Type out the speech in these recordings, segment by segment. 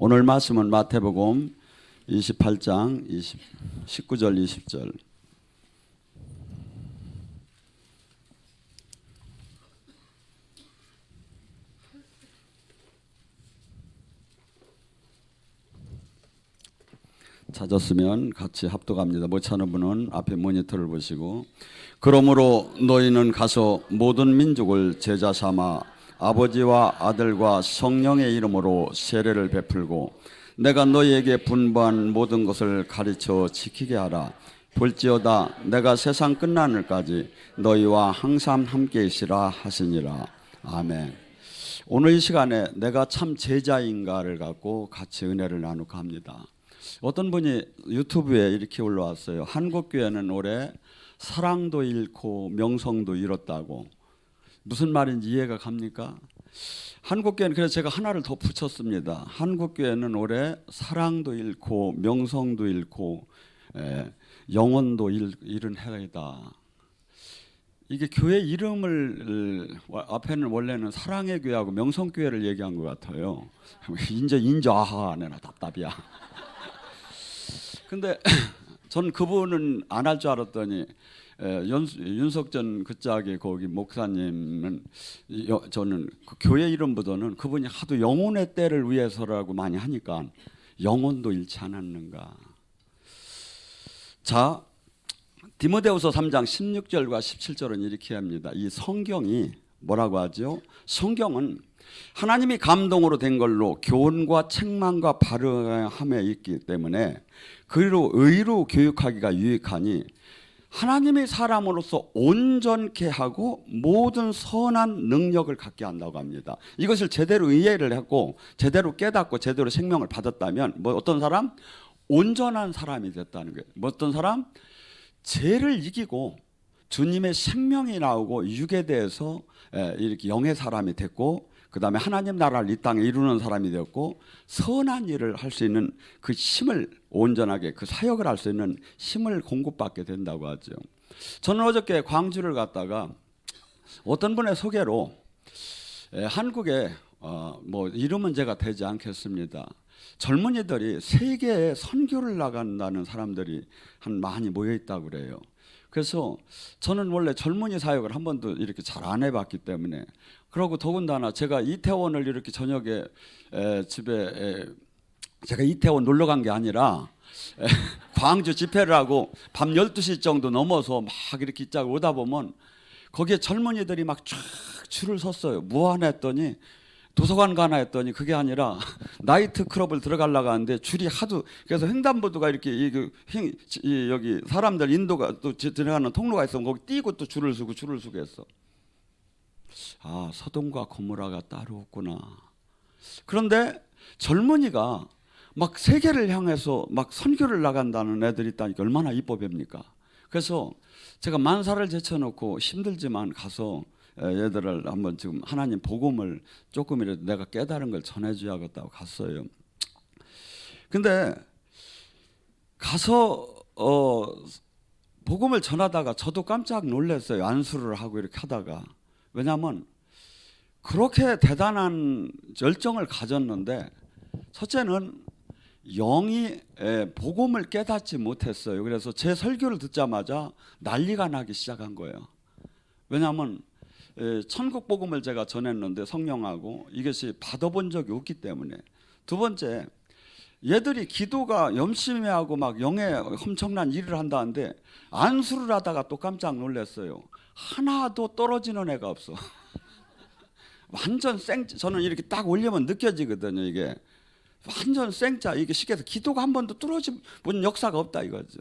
오늘 말씀은 마태복음 28장 19절 20절. 찾았으면 같이 합독합니다. 못 찾는 분은 앞에 모니터를 보시고. 그러므로 너희는 가서 모든 민족을 제자 삼아 아버지와 아들과 성령의 이름으로 세례를 베풀고 내가 너희에게 분부한 모든 것을 가르쳐 지키게 하라. 볼지어다 내가 세상 끝나늘까지 너희와 항상 함께 있으라 하시니라. 아멘. 오늘 이 시간에 내가 참 제자인가를 갖고 같이 은혜를 나누고 합니다. 어떤 분이 유튜브에 이렇게 올라왔어요. 한국교회는 올해 사랑도 잃고 명성도 잃었다고. 무슨 말인지 이해가 갑니까? 한국교회는, 그래서 제가 하나를 더 붙였습니다. 한국교회는 올해 사랑도 잃고 명성도 잃고 영혼도 잃은 해이다. 이게 교회 이름을 앞에는 원래는 사랑의 교회하고 명성교회를 얘기한 것 같아요. 인자 내나 답답이야. 근데 전 그분은 안 할 줄 알았더니 윤석전 그짝의 거기 목사님은 저는 그 교회 이름보다는 그분이 하도 영혼의 때를 위해서라고 많이 하니까 영혼도 잃지 않았는가. 자, 디모데후서 3장 16절과 17절은 이렇게 합니다. 이 성경이 뭐라고 하죠? 성경은 하나님이 감동으로 된 걸로 교훈과 책망과 바르함에 있기 때문에 그리로 의로 교육하기가 유익하니 하나님의 사람으로서 온전케 하고 모든 선한 능력을 갖게 한다고 합니다. 이것을 제대로 이해를 했고 제대로 깨닫고 제대로 생명을 받았다면 어떤 사람? 온전한 사람이 됐다는 거예요. 어떤 사람? 죄를 이기고 주님의 생명이 나오고 육에 대해서 이렇게 영의 사람이 됐고 그 다음에 하나님 나라를 이 땅에 이루는 사람이 되었고 선한 일을 할 수 있는 그 힘을 온전하게 그 사역을 할 수 있는 힘을 공급받게 된다고 하죠. 저는 어저께 광주를 갔다가 어떤 분의 소개로 한국에 뭐 이름은 제가 되지 않겠습니다. 젊은이들이 세계에 선교를 나간다는 사람들이 많이 모여 있다고 그래요. 그래서 저는 원래 젊은이 사역을 한 번도 이렇게 잘 안 해봤기 때문에, 그러고 더군다나 제가 이태원을 이렇게 저녁에 집에 제가 이태원 놀러 간 게 아니라 광주 집회를 하고 밤 12시 정도 넘어서 막 이렇게 쫙 오다 보면 거기에 젊은이들이 막 쫙 줄을 섰어요. 뭐 하나 했더니 도서관 가나 했더니 그게 아니라 나이트 클럽을 들어가려고 하는데 줄이 하도, 그래서 횡단보도가 이렇게 여기 사람들 인도가 또 들어가는 통로가 있으면 거기 뛰고 또 줄을 서고 했어. 아, 서동과 고모라가 따로 없구나. 그런데 젊은이가 막 세계를 향해서 막 선교를 나간다는 애들이 있다니까 얼마나 이뻐 봅니까? 그래서 제가 만사를 제쳐놓고 힘들지만 가서 얘들을 한번 지금 하나님 복음을 조금이라도 내가 깨달은 걸 전해줘야겠다고 갔어요. 근데 가서 복음을 전하다가 저도 깜짝 놀랐어요. 안수를 하고 이렇게 하다가. 왜냐하면 그렇게 대단한 열정을 가졌는데 첫째는 영이 복음을 깨닫지 못했어요. 그래서 제 설교를 듣자마자 난리가 나기 시작한 거예요. 왜냐하면 천국 복음을 제가 전했는데 성령하고 이것이 받아본 적이 없기 때문에. 두 번째, 얘들이 기도가 열심히 하고 막 영에 엄청난 일을 한다는데 안수를 하다가 또 깜짝 놀랐어요. 하나도 떨어지는 애가 없어. 완전 저는 이렇게 딱 올리면 느껴지거든요. 이게 완전 생짜. 이게 쉽게 해서 기도가 한 번도 뚫어진 역사가 없다 이거죠.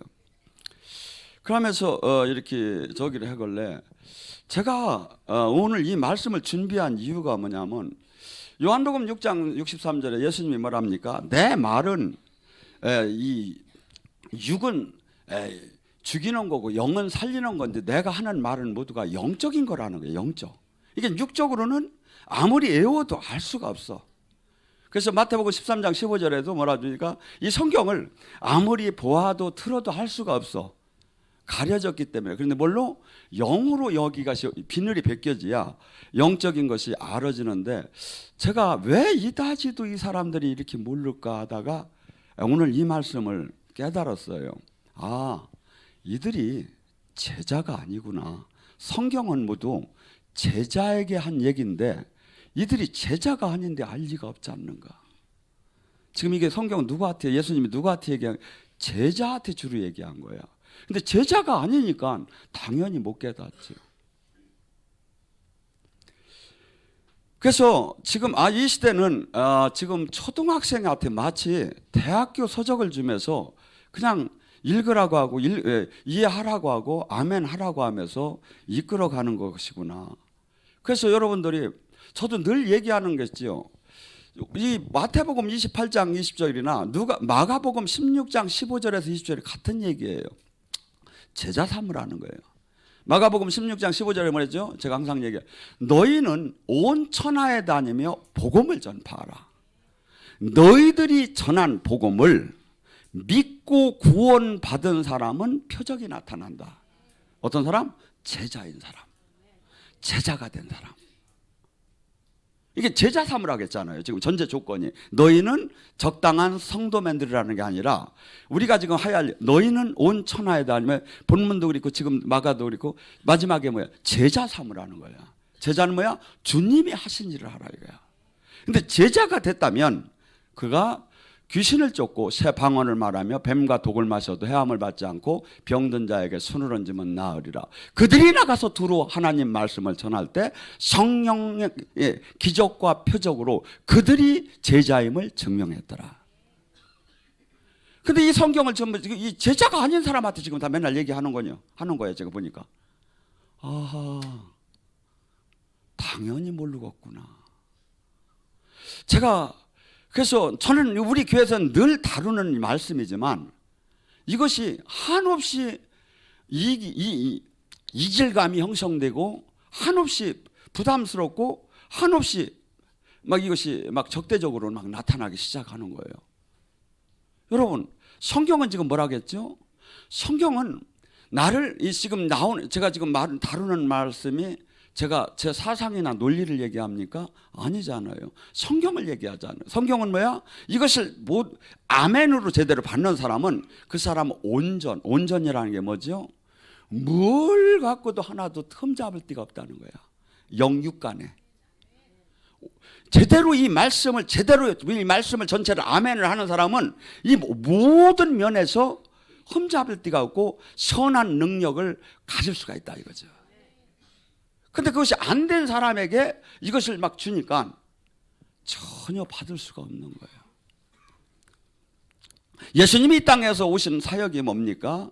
그러면서 이렇게 저기를 해걸래. 제가 오늘 이 말씀을 준비한 이유가 뭐냐면 요한복음 6장 63절에 예수님이 뭐랍니까? 내 말은 이 육은 죽이는 거고 영은 살리는 건데 내가 하는 말은 모두가 영적인 거라는 거예요. 영적. 이게 육적으로는 아무리 외워도 알 수가 없어. 그래서 마태복음 13장 15절에도 뭐라 주니까 이 성경을 아무리 보아도 들어도 할 수가 없어. 가려졌기 때문에. 그런데 뭘로? 영으로 여기가 비늘이 벗겨져야 영적인 것이 알아지는데, 제가 왜 이다지도 이 사람들이 이렇게 모를까 하다가 오늘 이 말씀을 깨달았어요. 아, 이들이 제자가 아니구나. 성경은 모두 제자에게 한 얘기인데 이들이 제자가 아닌데 알 리가 없지 않는가. 지금 이게 성경은 누구한테, 예수님이 누구한테 얘기한, 제자한테 주로 얘기한 거야. 근데 제자가 아니니까 당연히 못 깨닫죠. 그래서 지금 이 시대는 지금 초등학생한테 마치 대학교 서적을 주면서 그냥 읽으라고 하고 이해하라고 하고 아멘 하라고 하면서 이끌어가는 것이구나. 그래서 여러분들이, 저도 늘 얘기하는 것이죠. 이 마태복음 28장 20절이나 마가복음 16장 15절에서 20절이 같은 얘기예요. 제자 삼으라는 거예요. 마가복음 16장 15절에 뭐랬죠? 제가 항상 얘기해요. 너희는 온 천하에 다니며 복음을 전파하라. 너희들이 전한 복음을 믿고 구원받은 사람은 표적이 나타난다. 어떤 사람? 제자인 사람. 제자가 된 사람. 이게 제자 삼으라고 했잖아요. 지금 전제 조건이. 너희는 적당한 성도맨들이라는 게 아니라, 우리가 지금 하야할, 너희는 온 천하에 다니며, 본문도 그렇고 지금 마가도 그렇고 마지막에 뭐야? 제자 삼으라는 거야. 제자는 뭐야? 주님이 하신 일을 하라 이거야. 근데 제자가 됐다면 그가 귀신을 쫓고 새 방언을 말하며 뱀과 독을 마셔도 해함을 받지 않고 병든 자에게 손을 얹으면 나으리라. 그들이 나가서 두루 하나님 말씀을 전할 때 성령의 기적과 표적으로 그들이 제자임을 증명했더라. 근데 이 성경을 전부 이 제자가 아닌 사람한테 지금 다 맨날 얘기하는 거예요. 제가 보니까. 아하, 당연히 모르겠구나. 그래서 저는 우리 교회에서는 늘 다루는 말씀이지만, 이것이 한없이 이질감이 형성되고 한없이 부담스럽고 한없이 이것이 적대적으로 나타나기 시작하는 거예요. 여러분, 성경은 지금 뭐라고 했죠? 성경은 나를 제가 지금 다루는 말씀이 제가 제 사상이나 논리를 얘기합니까? 아니잖아요. 성경을 얘기하잖아요. 성경은 뭐야? 이것을 아멘으로 제대로 받는 사람은 그 사람은 온전이라는 게 뭐죠? 뭘 갖고도 하나도 흠잡을 데가 없다는 거야. 영육간에. 제대로 이 말씀을 전체를 아멘을 하는 사람은 이 모든 면에서 흠잡을 데가 없고 선한 능력을 가질 수가 있다 이거죠. 근데 그것이 안 된 사람에게 이것을 주니까 전혀 받을 수가 없는 거예요. 예수님이 이 땅에서 오신 사역이 뭡니까?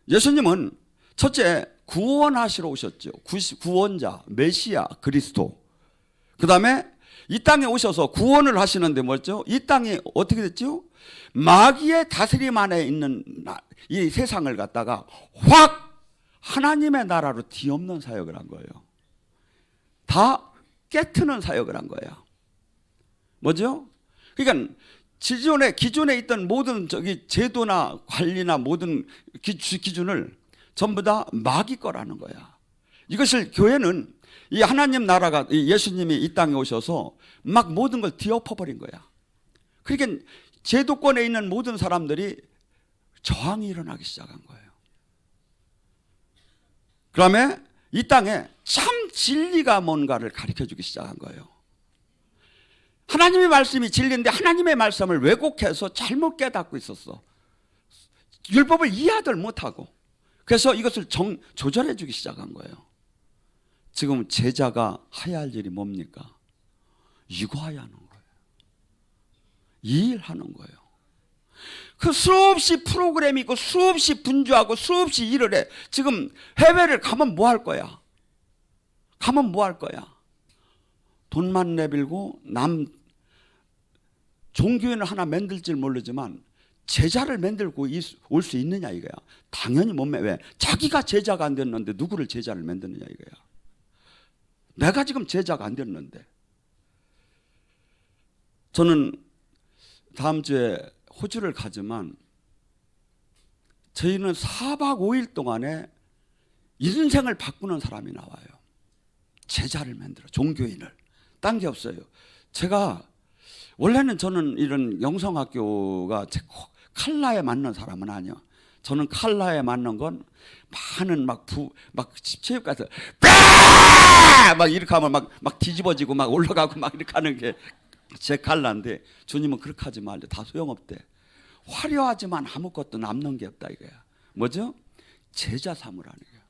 예수님은 첫째, 구원하시러 오셨죠. 구원자, 메시아, 그리스도. 그 다음에 이 땅에 오셔서 구원을 하시는데 뭐죠? 이 땅이 어떻게 됐죠? 마귀의 다스림 안에 있는 이 세상을 갖다가 확 하나님의 나라로 뒤엎는 사역을 한 거예요. 다 깨트는 사역을 한 거예요. 뭐죠? 그러니까 기존에 있던 모든 제도나 관리나 모든 기준을 전부 다 마귀 거라는 거야. 이것을 교회는 이 하나님 나라가, 예수님이 이 땅에 오셔서 모든 걸 뒤엎어버린 거야. 그러니까 제도권에 있는 모든 사람들이 저항이 일어나기 시작한 거예요. 그다음에 이 땅에 참 진리가 뭔가를 가르쳐주기 시작한 거예요. 하나님의 말씀이 진리인데 하나님의 말씀을 왜곡해서 잘못 깨닫고 있었어. 율법을 이해하들 못하고. 그래서 이것을 조절해 주기 시작한 거예요. 지금 제자가 해야 할 일이 뭡니까? 이거 해야 하는 거예요. 이 일 하는 거예요. 그 수없이 프로그램이 있고 수없이 분주하고 수없이 일을 해. 지금 해외를 가면 뭐 할 거야? 돈만 내밀고 종교인을 하나 만들지 모르지만 제자를 만들고 올 수 있느냐 이거야. 당연히 왜? 자기가 제자가 안 됐는데 누구를 제자를 만드느냐 이거야. 내가 지금 제자가 안 됐는데. 저는 다음 주에 호주를 가지만 저희는 4박 5일 동안에 인생을 바꾸는 사람이 나와요. 제자를 만들어, 종교인을. 딴 게 없어요. 제가 원래는 저는 이런 영성학교가 제 칼라에 맞는 사람은 아니요. 저는 칼라에 맞는 건 많은 막 체육가서 막 이렇게 하면 막 뒤집어지고 막 올라가고 막 이렇게 하는 게 제 칼라인데, 주님은 그렇게 하지 말래. 다 소용없대. 화려하지만 아무것도 남는 게 없다 이거야. 뭐죠? 제자 삼으라는 거야.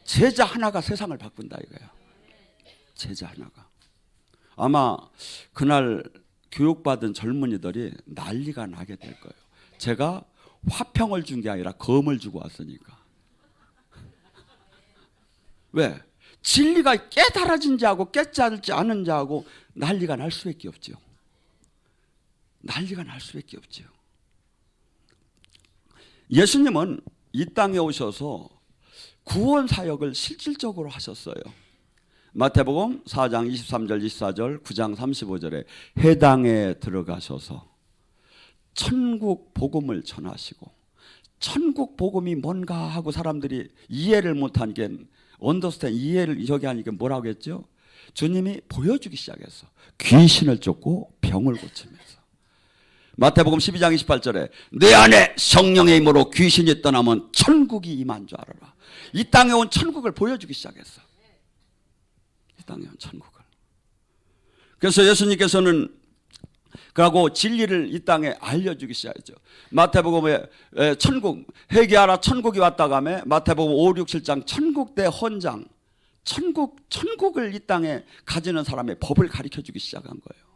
제자 하나가 세상을 바꾼다 이거야. 제자 하나가. 아마 그날 교육받은 젊은이들이 난리가 나게 될 거예요. 제가 화평을 준 게 아니라 검을 주고 왔으니까. 왜? 진리가 깨달아진 자하고 깨달지 않은 자하고 난리가 날 수밖에 없죠. 난리가 날 수밖에 없죠. 예수님은 이 땅에 오셔서 구원 사역을 실질적으로 하셨어요. 마태복음 4장 23절 24절 9장 35절에 해당에 들어가셔서 천국 복음을 전하시고, 천국 복음이 뭔가 하고 사람들이 이해를 못한 게 이해를 저기 하니까 뭐라고 했죠? 주님이 보여주기 시작했어. 귀신을 쫓고 병을 고치면서. 마태복음 12장 28절에 내 안에 성령의 힘으로 귀신이 떠나면 천국이 임한 줄 알아라. 이 땅에 온 천국을 보여주기 시작했어. 이 땅에 온 천국을. 그래서 예수님께서는 그러고 진리를 이 땅에 알려주기 시작했죠. 마태복음에 천국 회개하라 천국이 왔다 가며 마태복음 5, 6, 7장 천국대 헌장, 천국을 이 땅에 가지는 사람의 법을 가르쳐주기 시작한 거예요.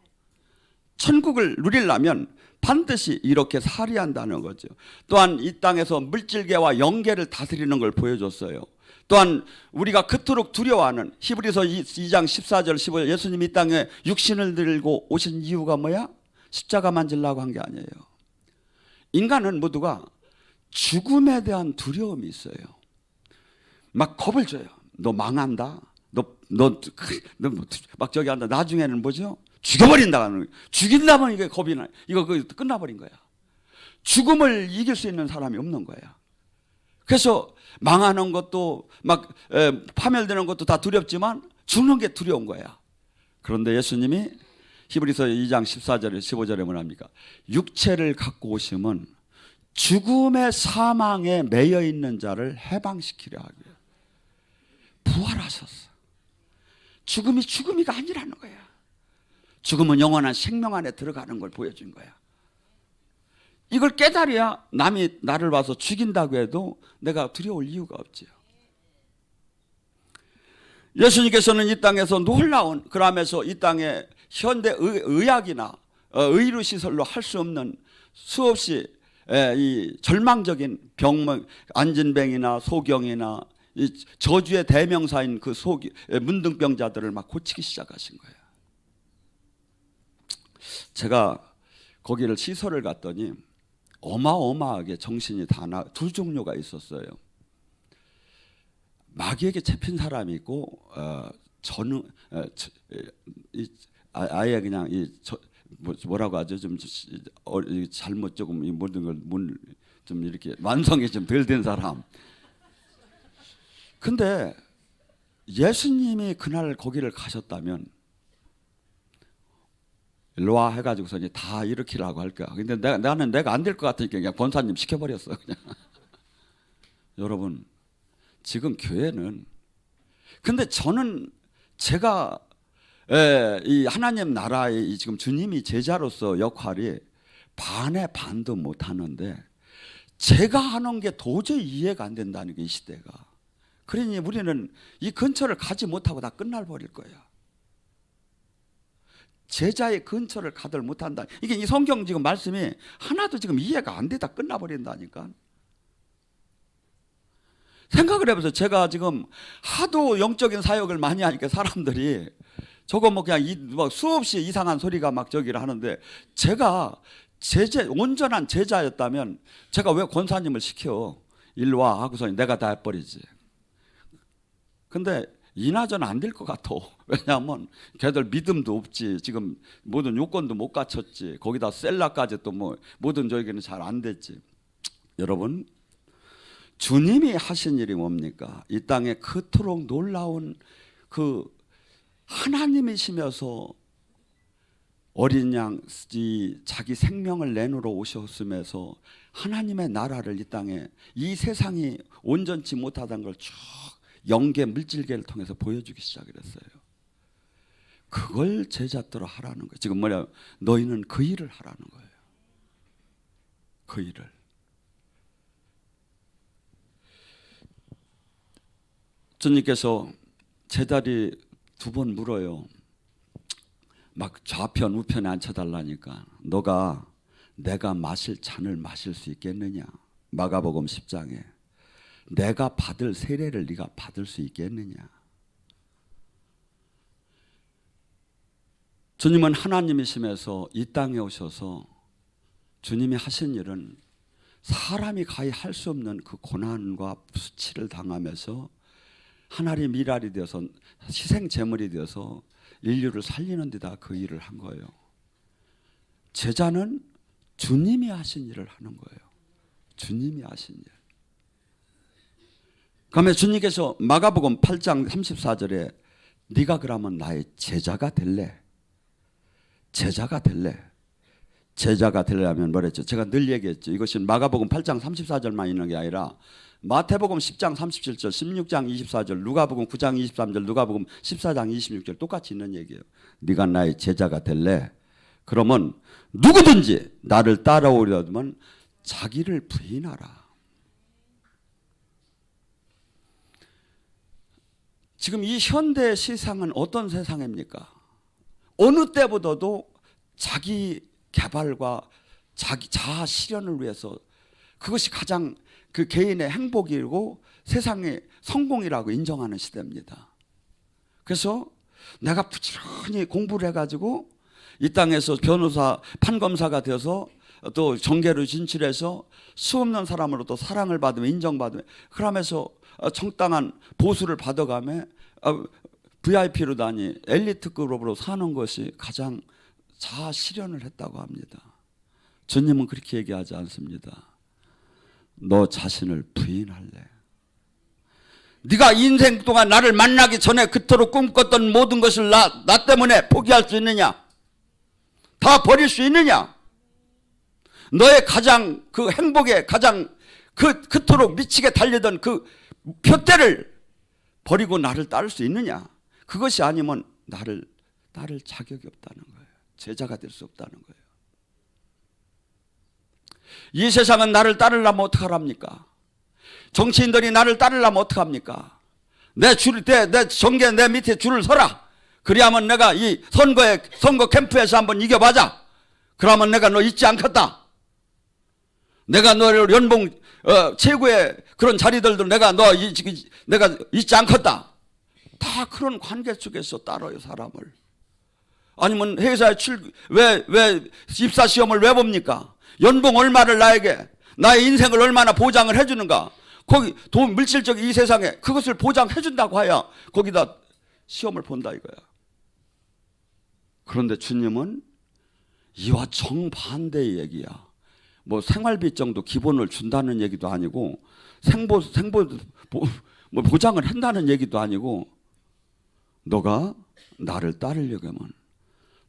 천국을 누리려면 반드시 이렇게 살아야 한다는 거죠. 또한 이 땅에서 물질계와 영계를 다스리는 걸 보여줬어요. 또한 우리가 그토록 두려워하는 히브리서 2장 14절 15절 예수님이 이 땅에 육신을 들고 오신 이유가 뭐야? 십자가만 지려고 한 게 아니에요. 인간은 모두가 죽음에 대한 두려움이 있어요. 막 겁을 줘요. 너 망한다. 막 저기 한다. 나중에는 뭐죠? 죽여버린다는. 죽인다면 이게 겁이 나. 이거 끝나버린 거야. 죽음을 이길 수 있는 사람이 없는 거야. 그래서 망하는 것도 막 파멸되는 것도 다 두렵지만 죽는 게 두려운 거야. 그런데 예수님이 히브리서 2장 14절에 15절에 뭐랍니까? 육체를 갖고 오심은 죽음의 사망에 매여 있는 자를 해방시키려 하고요. 부활하셨어. 죽음이 죽음이가 아니라는 거야. 죽음은 영원한 생명 안에 들어가는 걸 보여준 거야. 이걸 깨달아야 남이 나를 봐서 죽인다고 해도 내가 두려울 이유가 없지요. 예수님께서는 이 땅에서 놀라운, 그러면서 이 땅에 현대 의학이나 의료 시설로 할 수 없는 수없이 이 절망적인 병, 안진뱅이나 소경이나 이 저주의 대명사인 그 문둥병자들을 막 고치기 시작하신 거예요. 제가 거기를 시설을 갔더니 어마어마하게 정신이 두 종류가 있었어요. 마귀에게 잡힌 사람이 있고 아예 그냥 뭐라고 하죠? 좀 잘못 조금 이 모든 걸 좀 이렇게 완성이 좀 덜 된 사람. 근데 예수님이 그날 거기를 가셨다면 일로 와 해가지고서 이제 다 일으키라고 할 거야. 근데 나는 내가 안 될 것 같으니까 그냥 권사님 시켜버렸어. 그냥. 여러분, 지금 교회는, 근데 저는 제가 이 하나님 나라의 지금 주님이 제자로서 역할이 반의 반도 못 하는데 제가 하는 게 도저히 이해가 안 된다는 게 이 시대가. 그러니 우리는 이 근처를 가지 못하고 다 끝날 버릴 거야. 제자의 근처를 가들 못한다. 이게 이 성경 지금 말씀이 하나도 지금 이해가 안 되다 끝나버린다니까. 생각을 해보세요. 제가 지금 하도 영적인 사역을 많이 하니까 사람들이 저거 뭐 그냥 수없이 이상한 소리가 막 저기를 하는데, 제가 온전한 제자였다면 제가 왜 권사님을 시켜? 일로 와 하고서 내가 다 해버리지. 근데 이나저나 안 될 것 같아. 왜냐하면 걔들 믿음도 없지. 지금 모든 요건도 못 갖췄지. 거기다 셀라까지 또 뭐 모든 저에게는 잘 안 됐지. 여러분, 주님이 하신 일이 뭡니까? 이 땅에 그토록 놀라운 그 하나님이시면서 어린 양 자기 생명을 내놓으러 오셨으면서 하나님의 나라를 이 땅에 이 세상이 온전치 못하다는 걸 쭉 영계 물질계를 통해서 보여주기 시작했어요. 그걸 제자들로 하라는 거예요. 지금 뭐냐? 너희는 그 일을 하라는 거예요. 그 일을. 주님께서 제자리 2번 물어요. 막 좌편 우편에 앉혀달라니까. 너가 내가 마실 잔을 마실 수 있겠느냐? 마가복음 10장에 내가 받을 세례를 네가 받을 수 있겠느냐? 주님은 하나님이시면서 이 땅에 오셔서 주님이 하신 일은 사람이 가히 할 수 없는 그 고난과 수치를 당하면서 하나님 일할이 되어서 희생 제물이 되어서 인류를 살리는 데다 그 일을 한 거예요. 제자는 주님이 하신 일을 하는 거예요. 주님이 하신 일. 그러면 주님께서 마가복음 8장 34절에 네가 그러면 나의 제자가 될래? 제자가 될래? 제자가 되려면 뭐랬죠? 제가 늘 얘기했죠. 이것은 마가복음 8장 34절만 있는 게 아니라 마태복음 10장 37절, 16장 24절, 누가복음 9장 23절, 누가복음 14장 26절 똑같이 있는 얘기예요. 네가 나의 제자가 될래? 그러면 누구든지 나를 따라오려면 자기를 부인하라. 지금 이 현대 세상은 어떤 세상입니까? 어느 때보다도 자기 개발과 자기 자아 실현을 위해서 그것이 가장 그 개인의 행복이고 세상의 성공이라고 인정하는 시대입니다. 그래서 내가 부지런히 공부를 해가지고 이 땅에서 변호사, 판검사가 되어서 또 정계로 진출해서 수없는 사람으로 또 사랑을 받으며 인정받으며 그러면서 정당한 보수를 받아가며 VIP로 다니 엘리트급으로 사는 것이 가장 자아 실현을 했다고 합니다. 주님은 그렇게 얘기하지 않습니다. 너 자신을 부인할래? 네가 인생 동안 나를 만나기 전에 그토록 꿈꿨던 모든 것을 나 때문에 포기할 수 있느냐? 다 버릴 수 있느냐? 너의 가장 그 행복에 가장 그토록 미치게 달리던 그 표대를 버리고 나를 따를 수 있느냐? 그것이 아니면 나를 따를 자격이 없다는 거예요. 제자가 될 수 없다는 거예요. 이 세상은 나를 따르려면 어떡하랍니까? 정치인들이 나를 따르려면 어떡합니까? 내 정계 내 밑에 줄을 서라. 그래야만 내가 이 선거 캠프에서 한번 이겨봐자. 그러면 내가 너 잊지 않겠다. 내가 너를 연봉 최고의 그런 자리들도 내가 잊지 않겠다. 다 그런 관계 속에서 따라요 사람을. 아니면 회사에 왜 입사 시험을 왜 봅니까? 연봉 얼마를 나에게 나의 인생을 얼마나 보장을 해주는가? 거기 물질적 이 세상에 그것을 보장해준다고 해야 거기다 시험을 본다 이거야. 그런데 주님은 이와 정반대의 얘기야. 뭐 생활비 정도 기본을 준다는 얘기도 아니고 뭐 보장을 한다는 얘기도 아니고 너가 나를 따르려고 하면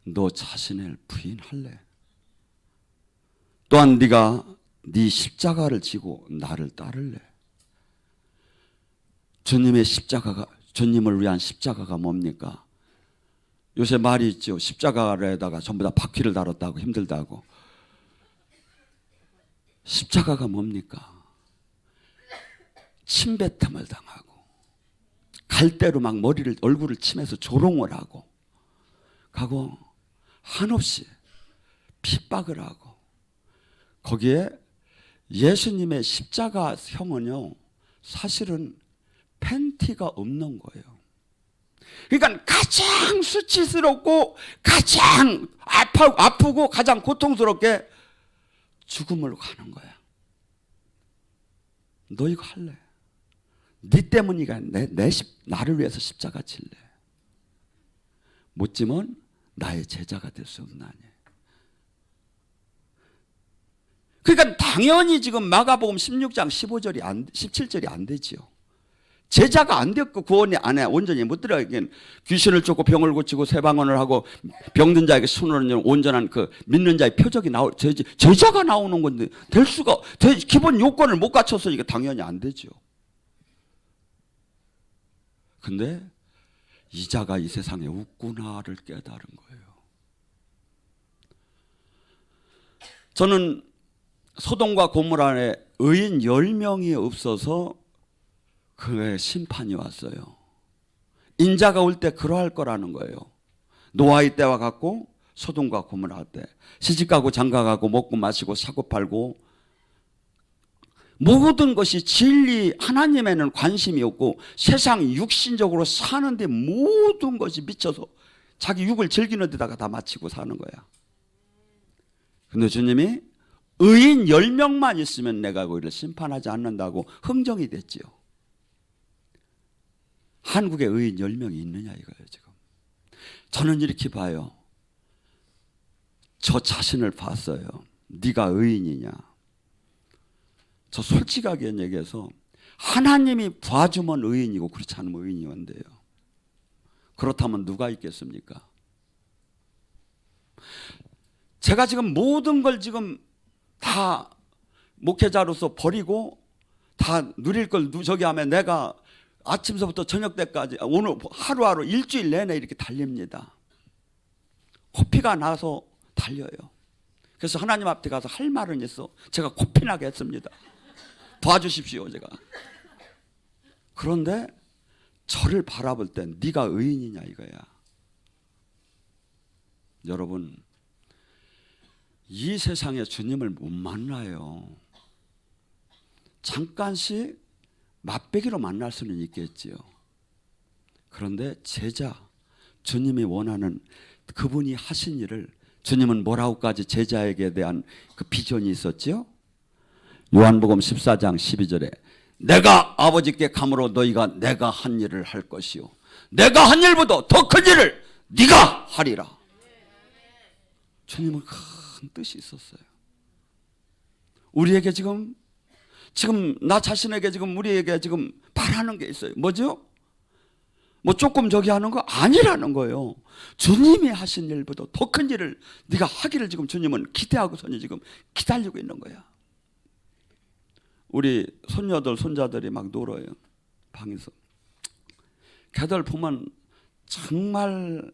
너 자신을 부인할래? 또한 네가 네 십자가를 지고 나를 따를래? 주님을 위한 십자가가 뭡니까? 요새 말이 있죠. 십자가에다가 전부 다 바퀴를 달았다고 힘들다고. 십자가가 뭡니까? 침뱉음을 당하고 갈대로 막 얼굴을 치면서 조롱을 하고 가고 한없이 핍박을 하고 거기에 예수님의 십자가형은요 사실은 팬티가 없는 거예요. 그러니까 가장 수치스럽고 가장 아프고 가장 고통스럽게 죽음으로 가는 거야. 너 이거 할래? 네 때문이가 나를 위해서 십자가 질래? 못 지면 나의 제자가 될 수 없나니. 그러니까 다 당연히 지금 마가복음 16장 17절이 안 되지요. 제자가 안 됐고 구원 안에 온전히 못 들어가긴 귀신을 쫓고 병을 고치고 세방언을 하고 병든 자에게 손을 얹는 온전한 그 믿는 자의 표적이 제자가 나오는 건데 될 수가 기본 요건을 못 갖췄으니까 당연히 안 되죠. 근데 이 자가 이 세상에 없구나를 깨달은 거예요. 저는 소돔과 고모라에 의인 10명이 없어서 그의 심판이 왔어요. 인자가 올 때 그러할 거라는 거예요. 노아의 때와 같고 소돔과 고모라 때 시집가고 장가가고 먹고 마시고 사고 팔고 모든 것이 진리 하나님에는 관심이 없고 세상 육신적으로 사는데 모든 것이 미쳐서 자기 육을 즐기는 데다가 다 마치고 사는 거야. 근데 주님이 의인 10명만 있으면 내가 그를 심판하지 않는다고 흥정이 됐지요. 한국에 의인 10명이 있느냐 이거예요. 지금 저는 이렇게 봐요. 저 자신을 봤어요. 네가 의인이냐. 저 솔직하게 얘기해서 하나님이 봐주면 의인이고 그렇지 않으면 의인이 안 돼요. 그렇다면 누가 있겠습니까? 제가 지금 모든 걸 지금 다 목회자로서 버리고 다 누릴 걸 저기 하면 내가 아침서부터 저녁 때까지 오늘 하루하루 일주일 내내 이렇게 달립니다. 코피가 나서 달려요. 그래서 하나님 앞에 가서 할 말은 있어. 제가 코피나게 했습니다. 도와주십시오 제가. 그런데 저를 바라볼 땐 네가 의인이냐 이거야. 여러분 이 세상에 주님을 못 만나요. 잠깐씩 맛배기로 만날 수는 있겠지요. 그런데 제자, 주님이 원하는 그분이 하신 일을 주님은 뭐라고까지 제자에게 대한 그 비전이 있었지요. 요한복음 14장 12절에 내가 아버지께 가므로 너희가 내가 한 일을 할 것이요 내가 한 일보다 더 큰 일을 네가 하리라. 주님은 큰 뜻이 있었어요. 우리에게 지금 나 자신에게 지금 우리에게 지금 바라는 게 있어요. 뭐죠? 뭐 조금 저기 하는 거 아니라는 거예요. 주님이 하신 일보다 더 큰 일을 네가 하기를 지금 주님은 기대하고서는 지금 기다리고 있는 거야. 우리 손녀들 손자들이 막 놀아요. 방에서. 걔들 보면 정말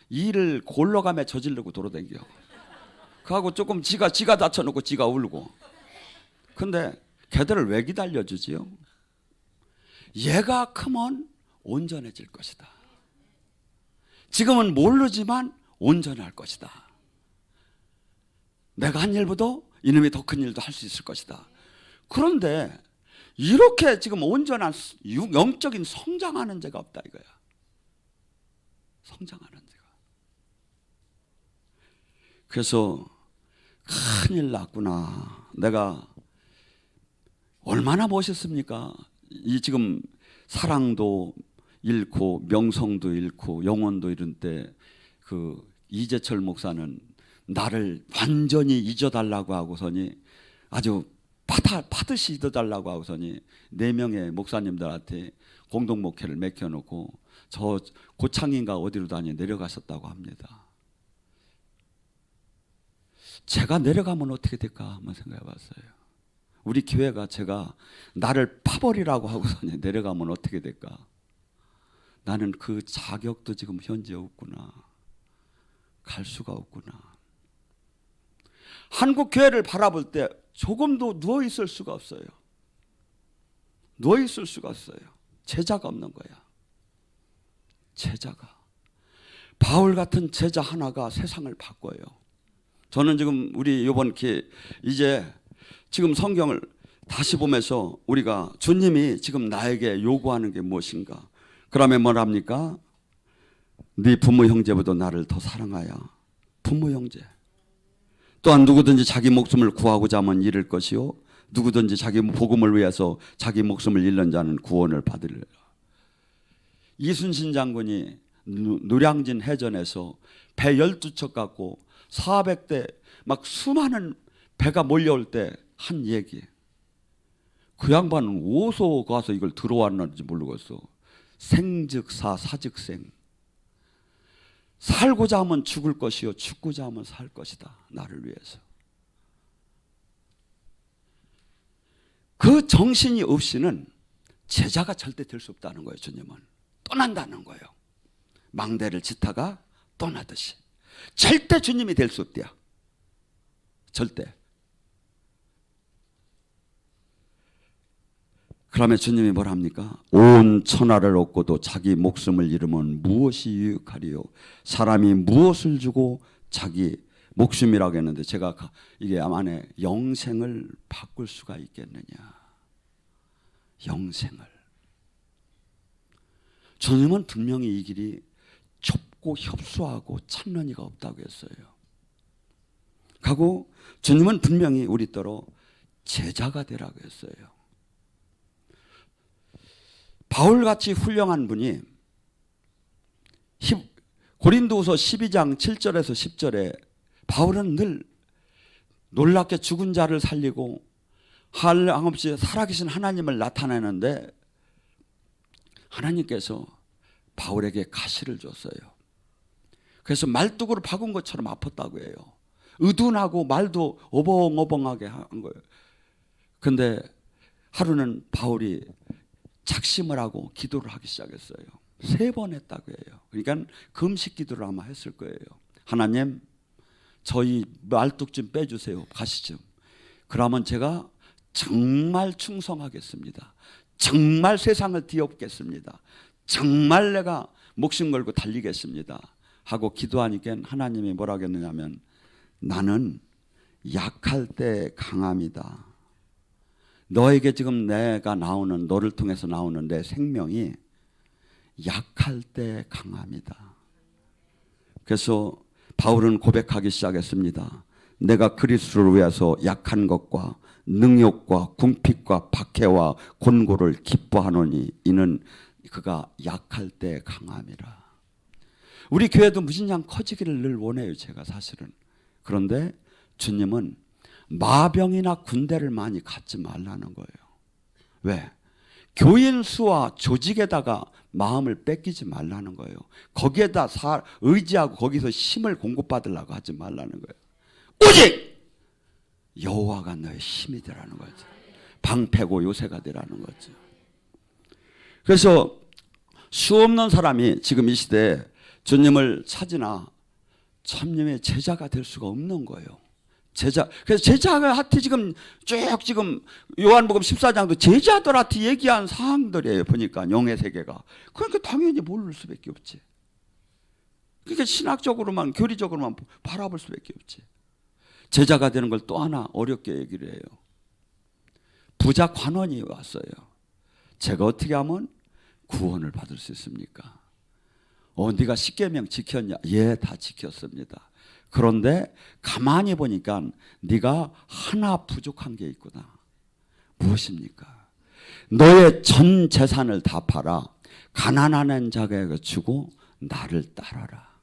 일을 골로가며 저지르고 돌아다녀. 그하고 조금 지가 다쳐놓고 지가 울고. 근데 걔들을 왜 기다려주지요? 얘가 크면 온전해질 것이다. 지금은 모르지만 온전할 것이다. 내가 한 일보다 이놈이 더 큰 일도 할 수 있을 것이다. 그런데 이렇게 지금 온전한 영적인 성장하는 자가 없다 이거야. 성장하는 자가. 그래서 큰일 났구나. 내가 얼마나 멋있습니까? 이 지금 사랑도 잃고 명성도 잃고 영혼도 잃은 때 그 이재철 목사는 나를 완전히 잊어달라고 하고서니 아주 파듯이 잊어달라고 하고서니 4명의 목사님들한테 공동 목회를 맡겨놓고 저 고창인가 어디로 내려가셨다고 합니다. 제가 내려가면 어떻게 될까 한번 생각해 봤어요. 우리 교회가 제가 나를 파버리라고 하고서니 내려가면 어떻게 될까? 나는 그 자격도 지금 현재 없구나. 갈 수가 없구나. 한국 교회를 바라볼 때 조금도 누워 있을 수가 없어요. 누워 있을 수가 없어요. 제자가 없는 거야. 제자가. 바울 같은 제자 하나가 세상을 바꿔요. 저는 지금 우리 이번 기회 이제 지금 성경을 다시 보면서 우리가 주님이 지금 나에게 요구하는 게 무엇인가? 그러면 뭐랍니까? 네 부모 형제보다 나를 더 사랑하여. 부모 형제. 또한 누구든지 자기 목숨을 구하고자 하면 잃을 것이요 누구든지 자기 복음을 위해서 자기 목숨을 잃는 자는 구원을 받으리라. 이순신 장군이 노량진 해전에서 배 12척 갖고 400대 막 수많은 배가 몰려올 때 한 얘기. 그 양반은 어디서 가서 이걸 들어왔는지 모르겠어. 생즉사 사즉생. 살고자 하면 죽을 것이요 죽고자 하면 살 것이다. 나를 위해서. 그 정신이 없이는 제자가 절대 될 수 없다는 거예요. 주님은 떠난다는 거예요. 망대를 짓다가 떠나듯이. 절대 주님이 될 수 없대요. 절대. 그러면 주님이 뭘 합니까? 온 천하를 얻고도 자기 목숨을 잃으면 무엇이 유익하리요? 사람이 무엇을 주고 자기 목숨이라고 했는데 제가 이게 안에 영생을 바꿀 수가 있겠느냐? 영생을. 주님은 분명히 이 길이 좁고 협소하고 찾는 이가 없다고 했어요. 하고 주님은 분명히 우리더러 제자가 되라고 했어요. 바울같이 훌륭한 분이 고린도후서 12장 7절에서 10절에 바울은 늘 놀랍게 죽은 자를 살리고 한없이 살아계신 하나님을 나타내는데 하나님께서 바울에게 가시를 줬어요. 그래서 말뚝으로 박은 것처럼 아팠다고 해요. 의둔하고 말도 어벙어벙하게 한 거예요. 그런데 하루는 바울이 작심을 하고 기도를 하기 시작했어요. 3번 했다고 해요. 그러니까 금식 기도를 아마 했을 거예요. 하나님, 저희 말뚝 좀 빼주세요. 가시 좀. 그러면 제가 정말 충성하겠습니다. 정말 세상을 뒤엎겠습니다. 정말 내가 목숨 걸고 달리겠습니다. 하고 기도하니까 하나님이 뭐라고 했느냐면 나는 약할 때 강함이다. 너에게 지금 내가 나오는 너를 통해서 나오는 내 생명이 약할 때 강함이다. 그래서 바울은 고백하기 시작했습니다. 내가 그리스도를 위해서 약한 것과 능욕과 궁핍과 박해와 곤고를 기뻐하노니 이는 그가 약할 때 강함이라. 우리 교회도 무진장 커지기를 늘 원해요. 제가 사실은. 그런데 주님은 마병이나 군대를 많이 갖지 말라는 거예요. 왜? 교인 수와 조직에다가 마음을 뺏기지 말라는 거예요. 거기에다 의지하고 거기서 힘을 공급받으려고 하지 말라는 거예요. 오직 여호와가 너의 힘이 되라는 거죠. 방패고 요새가 되라는 거죠. 그래서 수없는 사람이 지금 이 시대에 주님을 찾으나 참님의 제자가 될 수가 없는 거예요. 제자. 그래서 제자가 하트 지금 요한복음 14장도 제자들한테 얘기한 사항들이에요. 보니까 영의 세계가. 그러니까 당연히 모를 수밖에 없지. 그러니까 신학적으로만 교리적으로만 바라볼 수밖에 없지. 제자가 되는 걸 또 하나 어렵게 얘기를 해요. 부자 관원이 왔어요. 제가 어떻게 하면 구원을 받을 수 있습니까? 네가 십계명 지켰냐? 예, 다 지켰습니다. 그런데 가만히 보니까 네가 하나 부족한 게 있구나. 무엇입니까? 너의 전 재산을 다 팔아 가난한 자에게 주고 나를 따라라.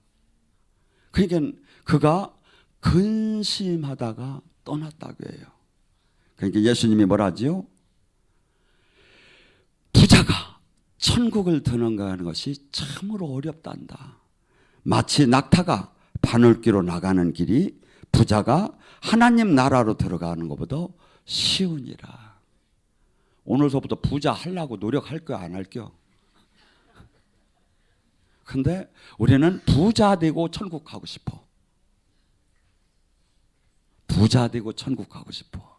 그러니까 그가 근심하다가 떠났다고 해요. 그러니까 예수님이 뭐라 하지요? 부자가 천국을 드러가는 것이 참으로 어렵단다. 마치 낙타가 바늘기로 나가는 길이 부자가 하나님 나라로 들어가는 것보다 쉬우니라. 오늘서부터 부자 하려고 노력할 거야, 안 할 거야? 근데 우리는 부자 되고 천국 가고 싶어. 부자 되고 천국 가고 싶어.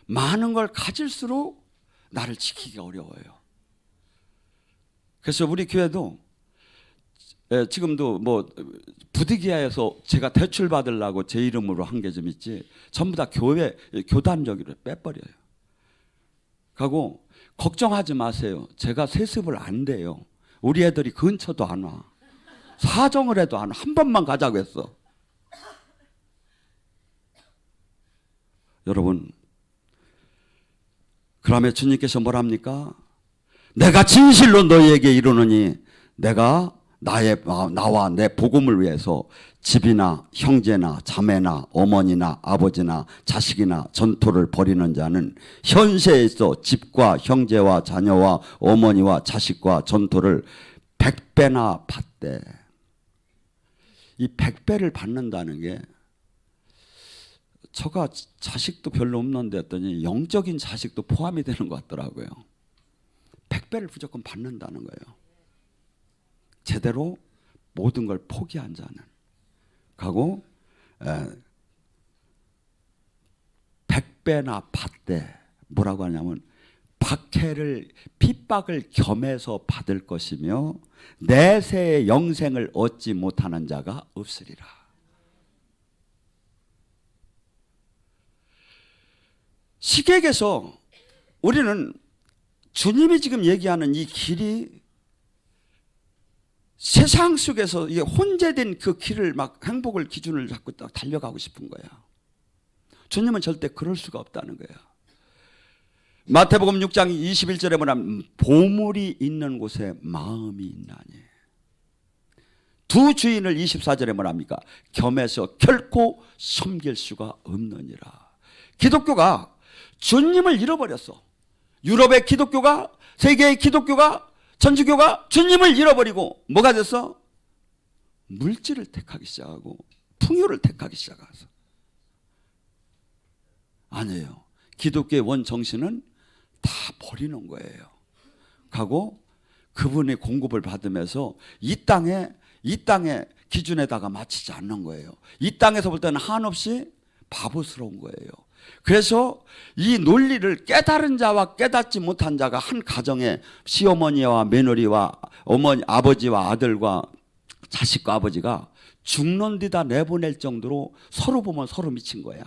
많은 걸 가질수록 나를 지키기가 어려워요. 그래서 우리 교회도 지금도 뭐 부득이해서 제가 대출 받으려고 제 이름으로 한 게 좀 있지, 전부 다 교회 교단적으로 빼버려요. 하고 걱정하지 마세요. 제가 세습을 안 돼요. 우리 애들이 근처도 안 와. 사정을 해도 안 와. 한 번만 가자고 했어. 여러분, 그러면 주님께서 뭐랍니까? 내가 진실로 너희에게 이르노니 내가 나와 내 복음을 위해서 집이나 형제나 자매나 어머니나 아버지나 자식이나 전토를 벌이는 자는 현세에 있어 집과 형제와 자녀와 어머니와 자식과 전토를 100배나 받되. 이 100배를 받는다는 게 저가 자식도 별로 없는데 했더니 영적인 자식도 포함이 되는 것 같더라고요. 100배를 무조건 받는다는 거예요. 제대로 모든 걸 포기한 자는. 가고 100배나 받되 뭐라고 하냐면 박해를 핍박을 겸해서 받을 것이며 내세의 영생을 얻지 못하는 자가 없으리라. 시객에서 우리는 주님이 지금 얘기하는 이 길이 세상 속에서 이게 혼재된 그 길을 막 행복을 기준을 잡고 딱 달려가고 싶은 거야. 주님은 절대 그럴 수가 없다는 거야. 마태복음 6장 21절에 뭐냐면 보물이 있는 곳에 마음이 있나니. 두 주인을 24절에 뭐랍니까? 겸해서 결코 섬길 수가 없느니라. 기독교가 주님을 잃어버렸어. 유럽의 기독교가, 세계의 기독교가, 천주교가 주님을 잃어버리고 뭐가 됐어? 물질을 택하기 시작하고 풍요를 택하기 시작해서. 아니에요. 기독교의 원 정신은 다 버리는 거예요. 가고 그분의 공급을 받으면서 이 땅의 기준에다가 맞추지 않는 거예요. 이 땅에서 볼 때는 한없이 바보스러운 거예요. 그래서 이 논리를 깨달은 자와 깨닫지 못한 자가 한 가정에 시어머니와 며느리와 어머니, 아버지와 아들과 자식과 아버지가 죽는 데다 내보낼 정도로 서로 보면 서로 미친 거야.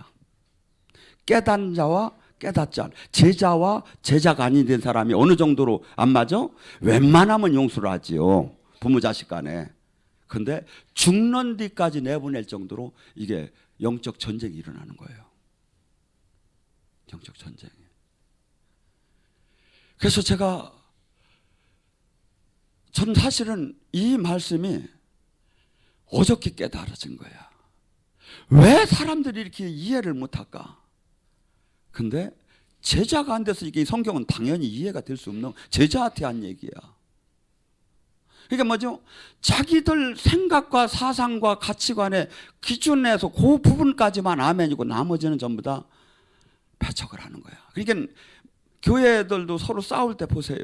깨닫는 자와 깨닫지 않은 제자와 제자가 아닌 된 사람이 어느 정도로 안 맞아? 웬만하면 용서를 하지요. 부모 자식 간에. 근데 죽는 뒤까지 내보낼 정도로 이게 영적 전쟁이 일어나는 거예요. 영적 전쟁이. 그래서 저는 사실은 이 말씀이 어저께 깨달아진 거야. 왜 사람들이 이렇게 이해를 못할까? 근데 제자가 안 돼서 이게 성경은 당연히 이해가 될 수 없는 제자한테 한 얘기야. 그러니까 뭐죠? 자기들 생각과 사상과 가치관의 기준에서 그 부분까지만 아멘이고 나머지는 전부 다 배척을 하는 거야. 그러니까 교회들도 서로 싸울 때 보세요.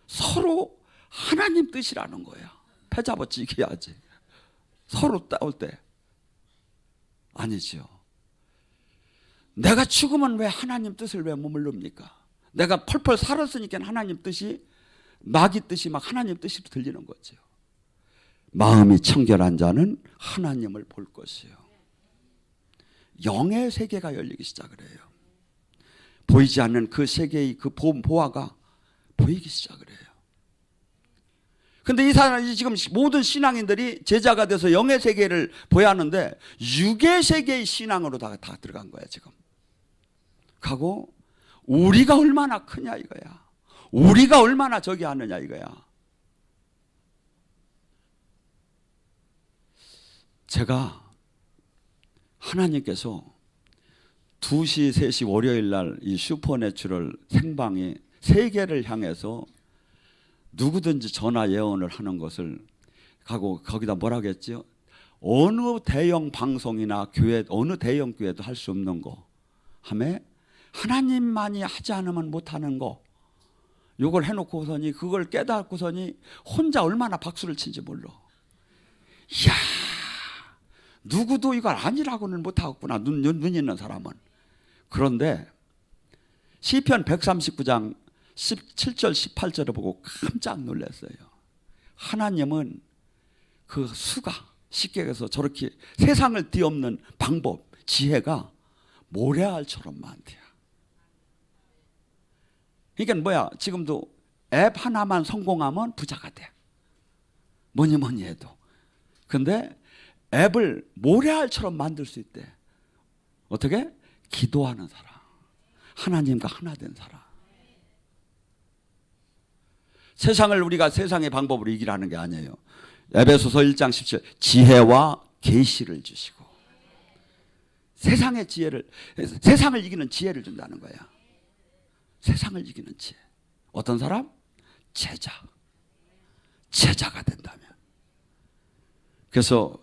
서로 하나님 뜻이라는 거야. 패잡아치기 해야지. 서로 싸울 때. 아니죠. 내가 죽으면 왜 하나님 뜻을 왜 머무릅니까? 내가 펄펄 살았으니까 하나님 뜻이 마귀 뜻이 막 하나님 뜻으로 들리는 거죠. 마음이 청결한 자는 하나님을 볼 것이요. 영의 세계가 열리기 시작을 해요. 보이지 않는 그 세계의 그 보화가 보이기 시작을 해요. 근데 이 사람이 지금 모든 신앙인들이 제자가 돼서 영의 세계를 보여야 하는데 육의 세계의 신앙으로 다 들어간 거야 지금. 가고 우리가 얼마나 크냐 이거야. 우리가 얼마나 저기 하느냐 이거야. 제가 하나님께서 2시, 3시 월요일 날 이 슈퍼내추럴 생방이 세계를 향해서 누구든지 전화 예언을 하는 것을 가고 거기다 뭐라고 했지요? 어느 대형 방송이나 교회, 어느 대형 교회도 할 수 없는 거 하며 하나님만이 하지 않으면 못하는 거 요걸 해놓고서니 그걸 깨닫고서니 혼자 얼마나 박수를 친지 몰라. 이야 누구도 이걸 아니라고는 못하겠구나. 눈 있는 사람은. 그런데 시편 139장 17절 18절을 보고 깜짝 놀랐어요. 하나님은 그 수가 쉽게 해서 저렇게 세상을 뒤엎는 방법 지혜가 모래알처럼 많대요. 그러니까 뭐야 지금도 앱 하나만 성공하면 부자가 돼. 뭐니 해도. 근데 앱을 모래알처럼 만들 수 있대. 어떻게? 기도하는 사람. 하나님과 하나 된 사람. 세상을 우리가 세상의 방법으로 이기라는 게 아니에요. 에베소서 1장 17 지혜와 계시를 주시고 세상의 지혜를 세상을 이기는 지혜를 준다는 거야. 세상을 이기는 지혜. 어떤 사람? 제자가 된다면. 그래서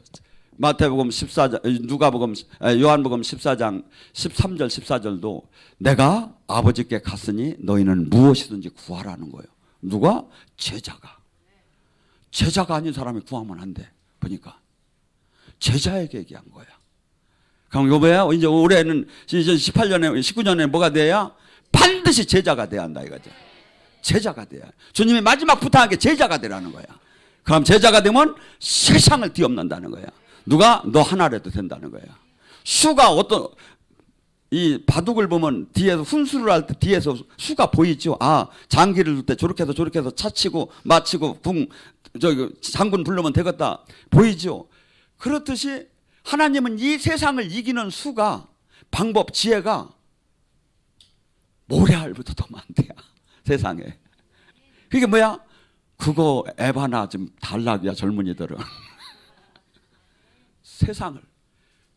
마태복음 14장, 요한복음 14장 13절 14절도 내가 아버지께 갔으니 너희는 무엇이든지 구하라는 거예요. 누가? 제자가 아닌 사람이 구하면 안 돼. 보니까 제자에게 얘기한 거야. 그럼 이거 뭐야? 이제 올해는 이제 18년에 19년에 뭐가 돼야? 반드시 제자가 돼야 한다 이거죠. 제자가 돼야. 주님이 마지막 부탁한 게 제자가 되라는 거야. 그럼 제자가 되면 세상을 뒤엎는다는 거야. 누가? 너 하나라도 된다는 거야. 수가 어떤 이 바둑을 보면 뒤에서 훈수를 할 때 뒤에서 수가 보이죠. 아, 장기를 둘 때 저렇게 해서 차치고 마치고 장군 부르면 되겠다. 보이죠. 그렇듯이 하나님은 이 세상을 이기는 수가 방법 지혜가 모래알보다 더 많대요. 세상에. 그게 뭐야? 그거 에바나 좀 달락이야 젊은이들은. 세상을.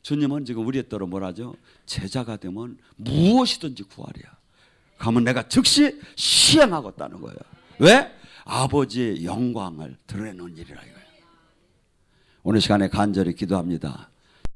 주님은 지금 우리의 때로 뭐라죠? 제자가 되면 무엇이든지 구하랴. 그러면 내가 즉시 시행하겠다는 거예요. 왜? 아버지의 영광을 드러내는 일이라 이거예요. 오늘 시간에 간절히 기도합니다.